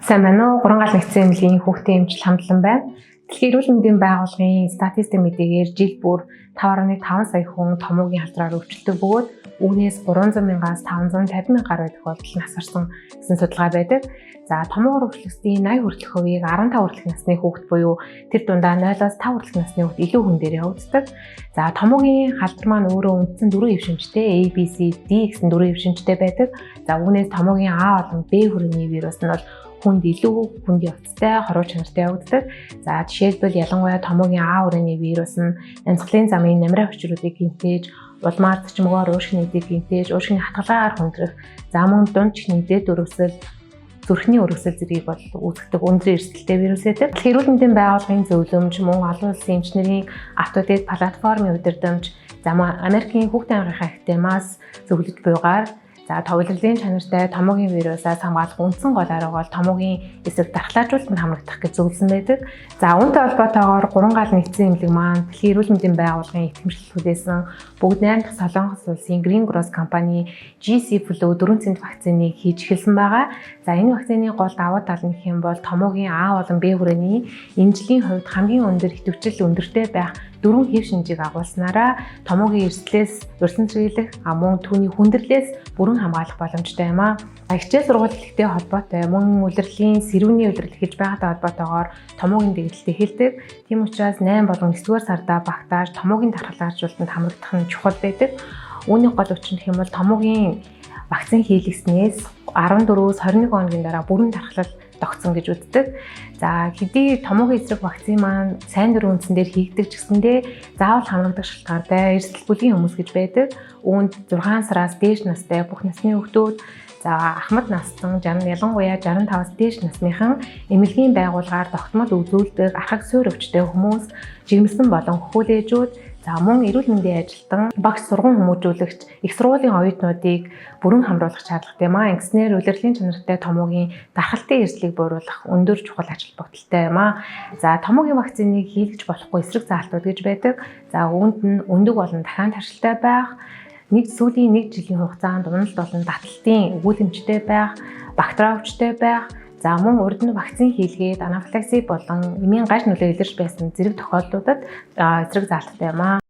Сайн байна уу? Гурван гал нэгдсэн эмнэлгийн хүүхдийн эмчил хамтлан байна. Дэлхийн эрүүл мэндийн байгууллагын статистик мэдээгээр жил бүр 5.5 сая хүн томоогийн халдвараар өвчлөдөг бөгөөд үүнээс 300 мянгаас 550 мянга гаруй тохиолдол насарсан гэсэн судалгаа байдаг. За томоогоор өвчлөгчдийн 80 хүртэлх хувийг 15 хүртэлх насны хүүхэд буюу тэр дундаа 0-5 хүртэлх насны хүүхэд илүү хүн дээр явагддаг. За томоогийн халдвар маань өөрөө үндсэн 4 дэвшинжтэй A, B, C, D гэсэн 4 дэвшинжтэй байдаг. За үүнээс томоогийн А болон Б хүрээний вирус нь бол хүнд илүү хүнд явцтай, хоруу чанартай явагддаг. За жишээлбэл ялангуяа томоогийн А хүрээний вирус нь амьсгалын замын намраа хүчрүүдийг гэмтээж, улмаар цочмогоор уушгины эдийг гэмтээж, уушгины хатгалгаар хүндрэх, за мөн дунд чихний дээд өрөвсөл, зүрхний өрөвсөл зэргийг бол үүсгдэг өндөр эрсдэлтэй вирус байдаг. Дэлхийн эрүүл мэндийн байгууллагын зөвлөмж, мөн олон улсын эмчнэрийн автодид платформын удирдамж, за мөн Америкийн хүүхдийн ангийнхаа системаас зөвлөж буйгаар за товлолын чанартай томоогийн вирусаас хамгаалах үндсэн гол арга бол томоогийн эсрэг дархлаажуулалтанд хамрагдах гэж зөвлөсөн байдаг. За үүнтэй холбоотойгоор гурван гал нэгдсэн эмнэлэг маань дэлхийн эрүүл мэндийн байгууллагын итгэмжлэл хүлээсэн бүгд найрамдах Солонгос улсын Green Cross компани GC Flu 4 цэнт вакциныг хийж эхэлсэн байгаа. За энэ вакцины гол давуу тал нь гэх юм бол томоогийн А болон Б хүрээний энэ жилийн хувьд хамгийн өндөр идэвхжил өндөртэй байх 4 хэв шинжийг агуулснараа томоогийн эрсдлээс урьдчилан сэргийлэх, мөн түүний хүндрэлээс бүрэн хамгаалах боломжтой юм аа. Хичээл сургууль эхлэхтэй холбоотой мөн улирлын сэрүүний улирал эхэлж байгаатай холбоотойгоор томоогийн дэглэлт эхэлдэг. Тийм учраас 8 болон 9-р сарда багтааж томоогийн дархлаажуулалтанд хамрагдах нь чухал байдаг. Үүний гол учир нь бол томоогийн вакцин хийлгэснээс 14-өөс 21 хоногийн дараа бүрэн дархлал тогтсон гэж үздэг. За хэдий томоогийн эсрэг вакцин маань сайн дурын үндсэн дээр хийгдэг ч гэсэндээ заавал хамрагдах шалтгаантай эрсдэл бүлгийн хүмүүс гэж байдаг. Үүнд 6 сараас дээш настай бүх насны хүүхдүүд, за ахмад нассан ялангуяа 65-аас дээш насныхан эмнэлгийн байгууллагаар тогтмол үзүүлдэг архаг суурь өвчтэй хүмүүс, жирэмсэн болон хөхүүлээжүүд, за мөн эрүүл мэндийн ажилтан, багш сургууль хүмүүжүүлэгч, их сургуулийн оюутнуудыг бүрэн хамруулах шаардлагатай юм аа. Ингэснээр улирлын чанартай томоогийн дархалтын эрсдлийг бууруулах өндөр чухал ач холбогдолтой юм аа. За томоогийн вакциныг хийлгэж болохгүй эсрэг заалтууд гэж байдаг. За үүнд нь өндөг болон дахиад таршилтай байх, сүүлийн 1 жилийн хугацаанд уналт болон таталтын өгүүлэмжтэй байх, бактери өвчтэй байх, за мөн урд нь вакцин хийлгээд анафилакси болон эмийн гаж нөлөө илэрч байсан зэрэг тохиолдлуудад эсрэг заалттай юм аа.